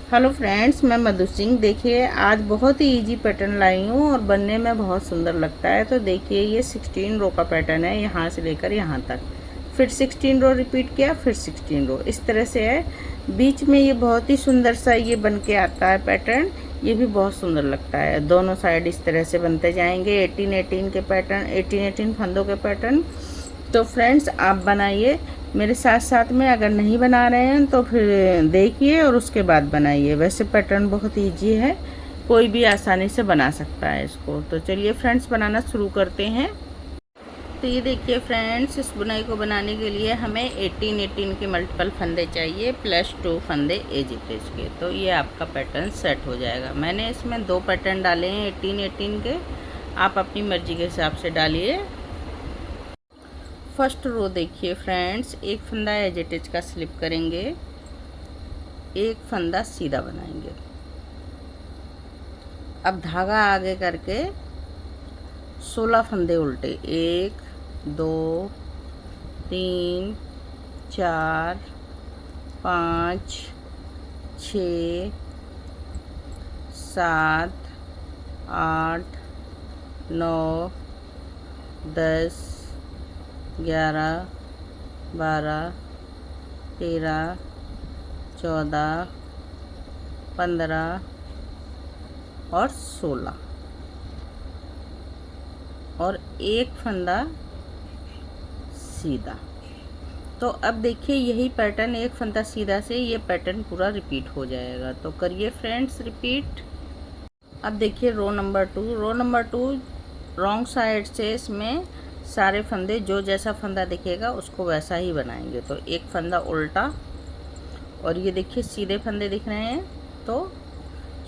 Hello friends, मैं मधु सिंह। देखिए, आज बहुत ही इजी पैटर्न लाई हूँ और बनने में बहुत सुंदर लगता है। तो देखिए, ये 16 रो का पैटर्न है, यहाँ से लेकर यहाँ तक। फिर 16 रो रिपीट किया, फिर 16 रो, इस तरह से है। बीच में ये बहुत ही सुंदर सा ये बन के आता है पैटर्न। ये भी बहुत सुंदर लगता है। दोनों साइड इस तरह से बनते जाएंगे। 18-18 के पैटर्न, 18-18 फंदों के पैटर्न। तो फ्रेंड्स, आप बनाइए मेरे साथ साथ में। अगर नहीं बना रहे हैं तो फिर देखिए और उसके बाद बनाइए। वैसे पैटर्न बहुत इजी है, कोई भी आसानी से बना सकता है इसको। तो चलिए फ्रेंड्स, बनाना शुरू करते हैं। तो ये देखिए फ्रेंड्स, इस बुनाई को बनाने के लिए हमें 18-18 के मल्टीपल फंदे चाहिए प्लस 2 फंदे एज इट इज के। तो ये आपका पैटर्न सेट हो जाएगा। मैंने इसमें 2 पैटर्न डाले हैं 18-18 के। आप अपनी मर्जी के हिसाब से डालिए। फर्स्ट रो देखिए फ्रेंड्स, एक फंदा एज इट इज का स्लिप करेंगे, एक फंदा सीधा बनाएंगे। अब धागा आगे करके 16 फंदे उल्टे, 1 2 3 4 5 6 7 8 9 10 11 12 13 14 15 और 16 और एक फंदा सीधा। तो अब देखिए, यही पैटर्न एक फंदा सीधा से ये पैटर्न पूरा रिपीट हो जाएगा। तो करिए फ्रेंड्स रिपीट। अब देखिए रो नंबर 2 रॉन्ग साइड से इसमें सारे फंदे, जो जैसा फंदा दिखेगा उसको वैसा ही बनाएंगे। तो एक फंदा उल्टा, और ये देखिए सीधे फंदे दिख रहे हैं, तो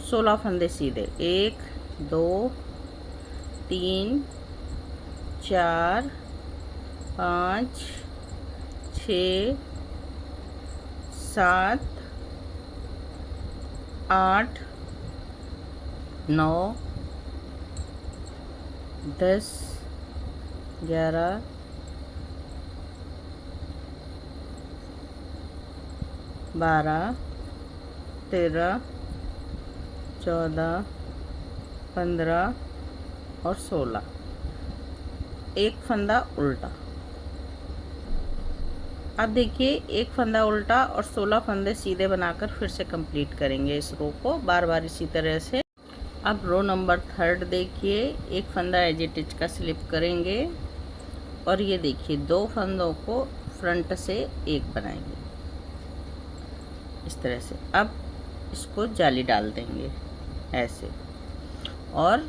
16 फंदे सीधे। 1 2 3 4 5 6 7 8 9 10 11 12 13 14 15 और 16। एक फंदा उल्टा। अब देखिए, एक फंदा उल्टा और 16 फंदे सीधे बनाकर फिर से कंप्लीट करेंगे इस रो को बार बार इसी तरह से। अब रो नंबर 3 देखिए, एक फंदा एज इट इज का स्लिप करेंगे और ये देखिए 2 फंदों को फ्रंट से एक बनाएंगे इस तरह से। अब इसको जाली डाल देंगे ऐसे, और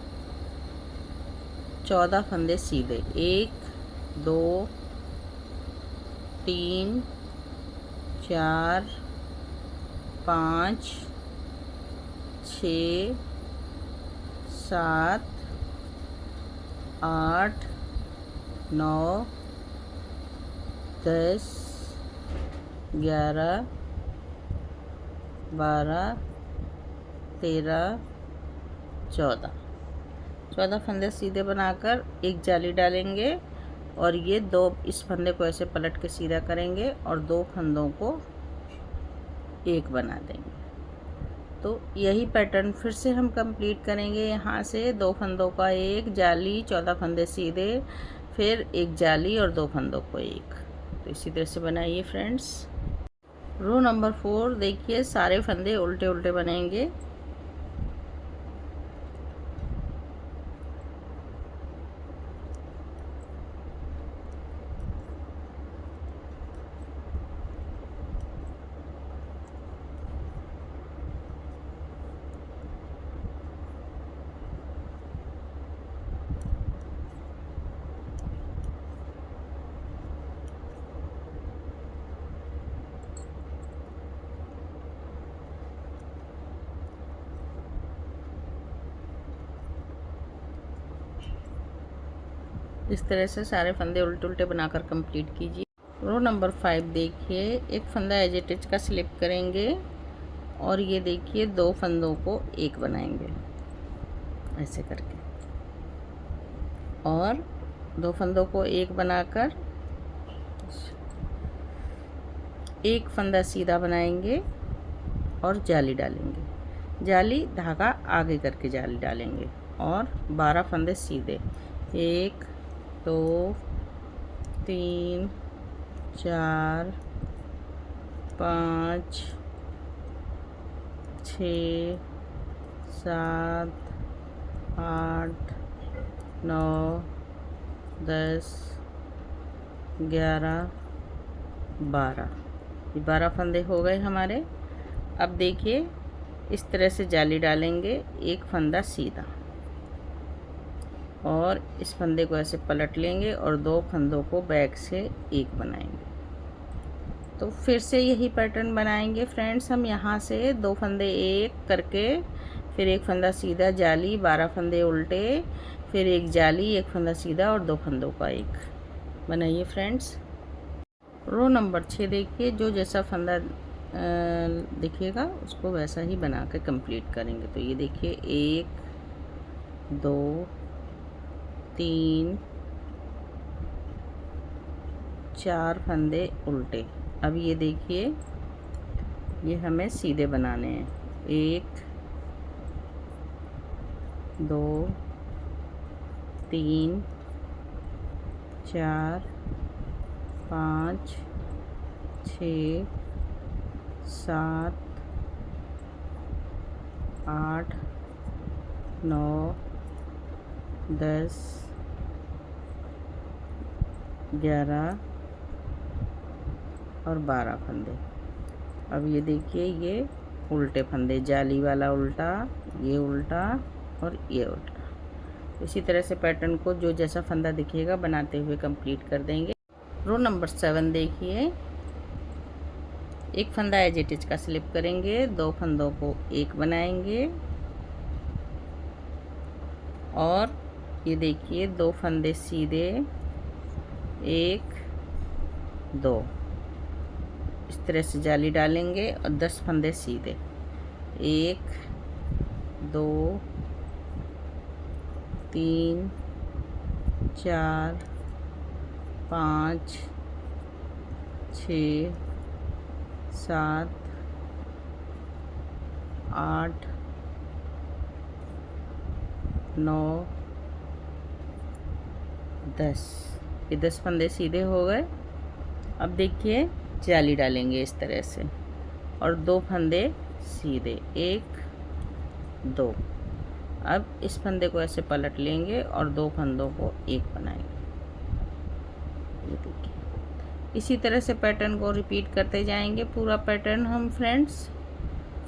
14 फंदे सीधे। 1 2 3 4 5 6 7 8 9 10 11 12 13 14 फंदे सीधे बनाकर एक जाली डालेंगे, और ये 2 इस फंदे को ऐसे पलट के सीधा करेंगे और 2 फंदों को एक बना देंगे। तो यही पैटर्न फिर से हम कंप्लीट करेंगे। यहाँ से 2 फंदों का एक जाली, 14 फंदे सीधे, फिर एक जाली और 2 फंदों को एक। तो इसी तरह से बनाइए फ्रेंड्स। रो नंबर 4 देखिए, सारे फंदे उल्टे उल्टे बनेंगे। इस तरह से सारे फंदे उल्टे उल्टे बनाकर कंप्लीट कीजिए। रो नंबर 5 देखिए, एक फंदा एज इट इज का स्लिप करेंगे और ये देखिए 2 फंदों को एक बनाएंगे ऐसे करके, और 2 फंदों को एक बनाकर एक फंदा सीधा बनाएंगे और जाली डालेंगे। जाली धागा आगे करके जाली डालेंगे और 12 फंदे सीधे। 1 2 3 4 5 6 7 8 9 10 11 12। ये 12 फंदे हो गए हमारे। अब देखिए इस तरह से जाली डालेंगे, एक फंदा सीधा और इस फंदे को ऐसे पलट लेंगे और 2 फंदों को बैक से एक बनाएंगे। तो फिर से यही पैटर्न बनाएंगे फ्रेंड्स हम। यहाँ से 2 फंदे एक करके, फिर एक फंदा सीधा, जाली, 12 फंदे उल्टे, फिर एक जाली, एक फंदा सीधा और 2 फंदों का एक बनाइए फ्रेंड्स। रो नंबर 6 देखिए, जो जैसा फंदा दिखेगा उसको वैसा ही बना के कंप्लीट करेंगे। तो ये देखिए 1 2 3 4 फंदे उल्टे। अब ये देखिए ये हमें सीधे बनाने हैं। 1 2 3 4 5 6 7 8 9 10 11 और 12 फंदे। अब ये देखिए ये उल्टे फंदे, जाली वाला उल्टा, ये उल्टा और ये उल्टा। इसी तरह से पैटर्न को जो जैसा फंदा दिखेगा बनाते हुए कंप्लीट कर देंगे। रो नंबर 7 देखिए, एक फंदा एज इट इज का स्लिप करेंगे, 2 फंदों को एक बनाएंगे और ये देखिए 2 फंदे सीधे, 1 2, इस तरह से जाली डालेंगे और 10 फंदे सीधे। 1 2 3 4 5 6 7 8 9 10। ये 10 फंदे सीधे हो गए। अब देखिए जाली डालेंगे इस तरह से और 2 फंदे सीधे, 1 2। अब इस फंदे को ऐसे पलट लेंगे और 2 फंदों को एक बनाएंगे। ये देखिए इसी तरह से पैटर्न को रिपीट करते जाएंगे पूरा पैटर्न हम फ्रेंड्स।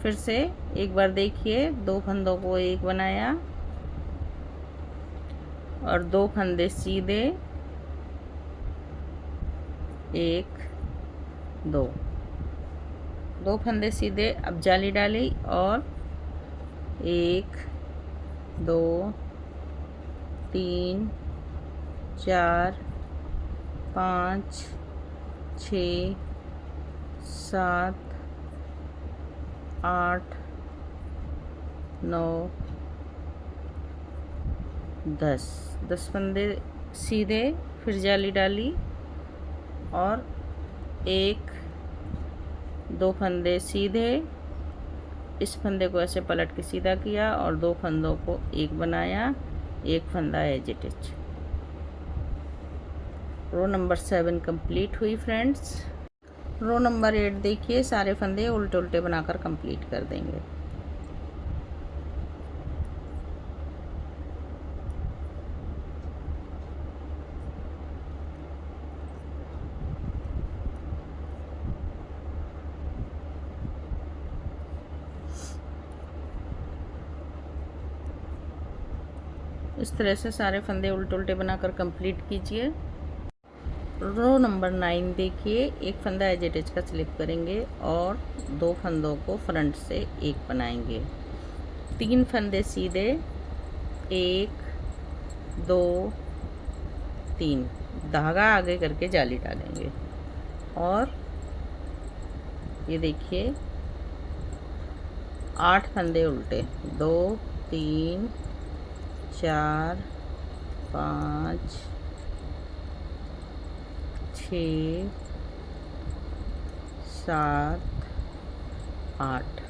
फिर से एक बार देखिए, 2 फंदों को एक बनाया और 2 फंदे सीधे, 1 2, 2 फंदे सीधे। अब जाली डाली और 1 2 3 4 5 6 7 8 9 10। 10 फंदे सीधे, फिर जाली डाली और 1 2 फंदे सीधे, इस फंदे को ऐसे पलट के सीधा किया और 2 फंदों को एक बनाया, एक फंदा as it is. Row number 7 complete हुई फ्रेंड्स। रो नंबर 8 देखिए, सारे फंदे उल्टे उल्टे बनाकर कंप्लीट कर देंगे। इस तरह से सारे फंदे उल्टे उल्टे बनाकर कंप्लीट कीजिए। रो नंबर 9 देखिए, एक फंदा एज इट इज का स्लिप करेंगे और 2 फंदों को फ्रंट से एक बनाएंगे। 3 फंदे सीधे, 1 2 3, धागा आगे करके जाली डालेंगे और ये देखिए 8 फंदे उल्टे, 2 3 4 5 6 7 8,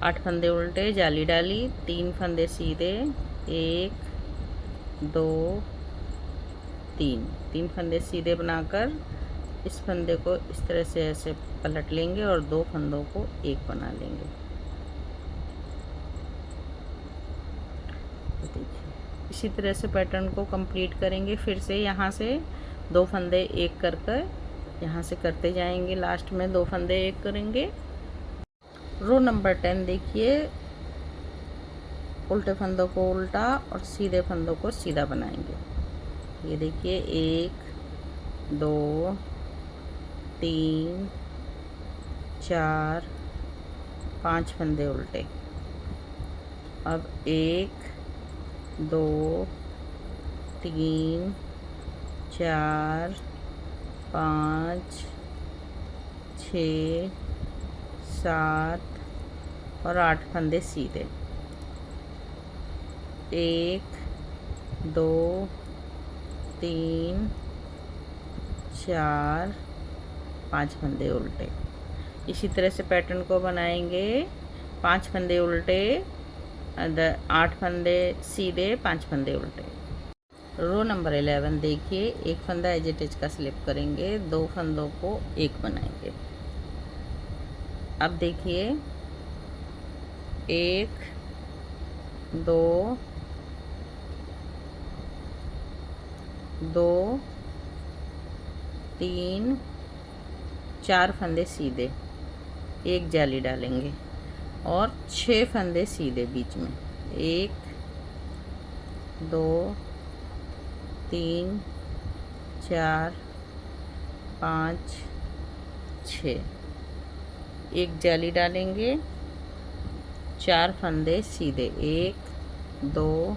8 फंदे उल्टे, जाली डाली, 3 फंदे सीधे, 1 2 3 फंदे सीधे बनाकर इस फंदे को इस तरह से ऐसे पलट लेंगे और 2 फंदों को एक बना लेंगे। देखिए इसी तरह से पैटर्न को कंप्लीट करेंगे। फिर से यहाँ से 2 फंदे एक कर कर यहाँ से करते जाएंगे, लास्ट में 2 फंदे एक करेंगे। रो नंबर 10 देखिए, उल्टे फंदों को उल्टा और सीधे फंदों को सीधा बनाएंगे। ये देखिए 1 2 3 4 5 फंदे उल्टे। अब 1 2 3 4 5 6 7 और 8 फंदे सीधे। 1 2 3 4 5 फंदे उल्टे। इसी तरह से पैटर्न को बनाएंगे। 5 फंदे उल्टे, 8 फंदे सीधे, 5 फंदे उल्टे। रो नंबर 11 देखिए, एक फंदा एज इट इज का स्लिप करेंगे, 2 फंदों को एक बनाएंगे। अब देखिए 1 2 2 3 4 फंदे सीधे, एक जाली डालेंगे और 6 फंदे सीधे बीच में। 1 2 3 4 5 6, एक जाली डालेंगे, 4 फंदे सीधे, 1 2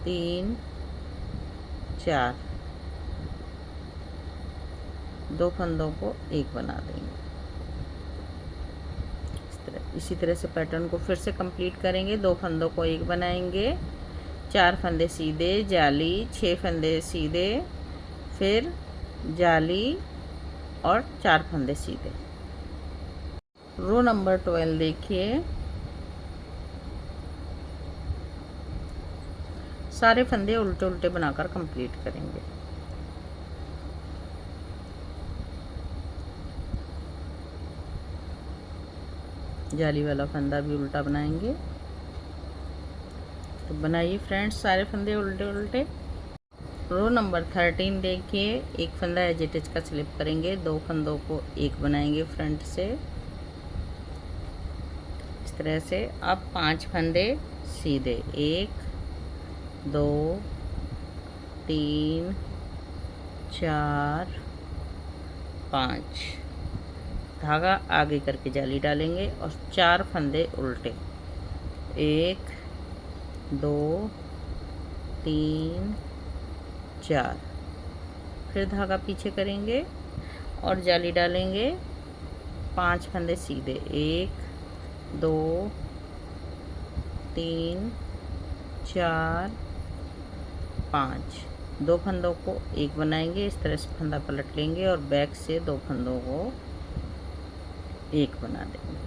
3 4, 2 फंदों को एक बना देंगे। इसी तरह से पैटर्न को फिर से कंप्लीट करेंगे। 2 फंदों को एक बनाएंगे, 4 फंदे सीधे, जाली, 6 फंदे सीधे, फिर जाली और 4 फंदे सीधे। रो नंबर 12 देखिए, सारे फंदे उल्टे उल्टे बनाकर कंप्लीट करेंगे। जाली वाला फंदा भी उल्टा बनाएंगे। तो बनाइए फ्रेंड्स सारे फंदे उल्टे उल्टे। रो नंबर 13 देखिए, एक फंदा एज इट इज का स्लिप करेंगे, 2 फंदों को एक बनाएंगे फ्रंट से इस तरह से। अब 5 फंदे सीधे, 1 2 3 4 5, धागा आगे करके जाली डालेंगे और 4 फंदे उल्टे, 1 2 3 4, फिर धागा पीछे करेंगे और जाली डालेंगे, 5 फंदे सीधे, 1 2 3 4 5, 2 फंदों को एक बनाएंगे। इस तरह से फंदा पलट लेंगे और बैक से 2 फंदों को एक बना देंगे।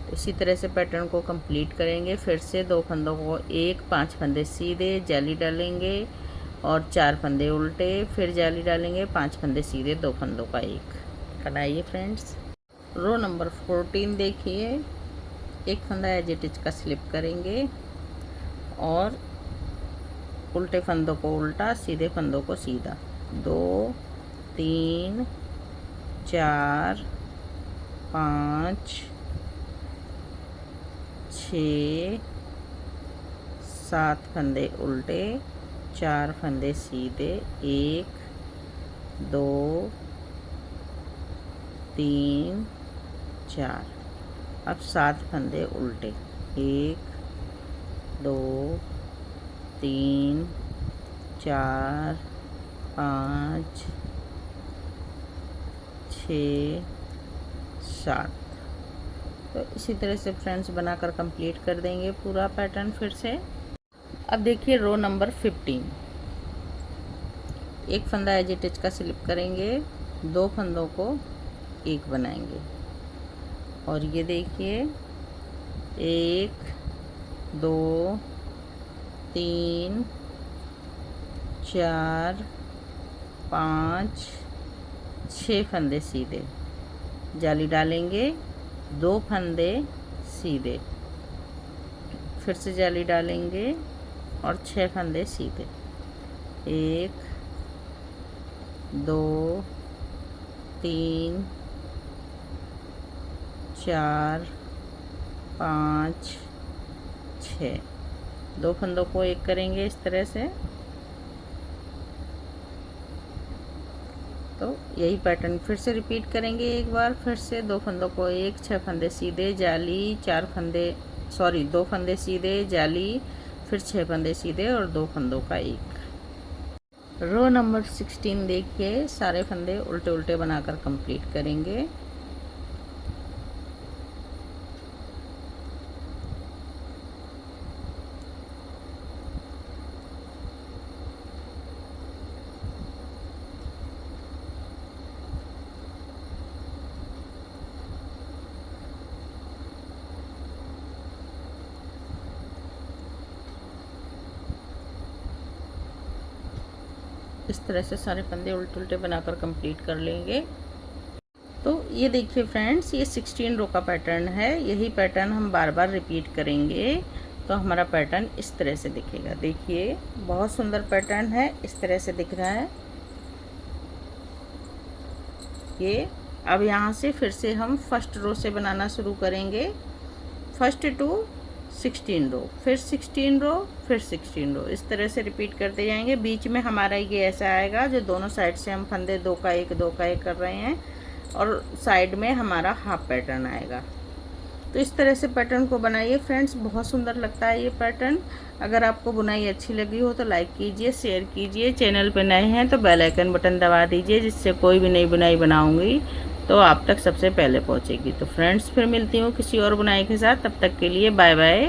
तो इसी तरह से पैटर्न को कंप्लीट करेंगे। फिर से 2 फंदों को एक, 5 फंदे सीधे, जाली डालेंगे और 4 फंदे उल्टे, फिर जाली डालेंगे, 5 फंदे सीधे, 2 फंदों का एक। बनाइए फ्रेंड्स। रो नंबर 14 देखिए, एक फंदा एज इट इज का स्लिप करेंगे और उल्टे फंदों को उल्टा, सीधे फंदों को सीधा, 2 3 4 5 6 7 फंदे उल्टे, 4 फंदे सीधे, 1 2 3 4, अब 7 फंदे उल्टे, 1 2 3 4 5 6 7। तो इसी तरह से फ्रेंड्स बनाकर कंप्लीट कर देंगे पूरा पैटर्न फिर से। अब देखिए रो नंबर 15, एक फंदा एज इट इज का स्लिप करेंगे 2 फंदों को एक बनाएंगे। और ये देखिए 1 2 3 4 5 6 फंदे सीधे, जाली डालेंगे, 2 फंदे सीधे, फिर से जाली डालेंगे और 6 फंदे सीधे, 1 2 3 4 5 6, 2 फंदों को एक करेंगे इस तरह से। तो यही पैटर्न फिर से रिपीट करेंगे एक बार, फिर से 2 फंदों को एक, 6 फंदे सीधे, जाली, 2 फंदे सीधे, जाली, फिर 6 फंदे सीधे और 2 फंदों का एक। रो नंबर 16 देखिए, सारे फंदे उल्टे उल्टे बनाकर कंप्लीट करेंगे। इस तरह से सारे फंदे उल्टे उल्टे बनाकर कंप्लीट कर लेंगे। तो ये देखिए फ्रेंड्स, ये 16 रो का पैटर्न है। यही पैटर्न हम बार बार रिपीट करेंगे तो हमारा पैटर्न इस तरह से दिखेगा। देखिए बहुत सुंदर पैटर्न है, इस तरह से दिख रहा है ये। अब यहाँ से फिर से हम फर्स्ट रो से बनाना शुरू करेंगे, फर्स्ट टू 16 रो, फिर 16 रो, फिर 16 रो, इस तरह से रिपीट करते जाएंगे। बीच में हमारा ये ऐसा आएगा जो दोनों साइड से हम फंदे 2 का 1 2 का 1 कर रहे हैं और साइड में हमारा हाफ पैटर्न आएगा। तो इस तरह से पैटर्न को बनाइए फ्रेंड्स, बहुत सुंदर लगता है ये पैटर्न। अगर आपको बुनाई अच्छी लगी हो तो लाइक कीजिए, शेयर कीजिए, चैनल पर नए हैं तो बेल आइकन बटन दबा दीजिए, जिससे कोई भी नई बुनाई बनाऊंगी तो आप तक सबसे पहले पहुंचेगी। तो फ्रेंड्स फिर मिलती हूँ किसी और बुनाई के साथ, तब तक के लिए बाय बाय।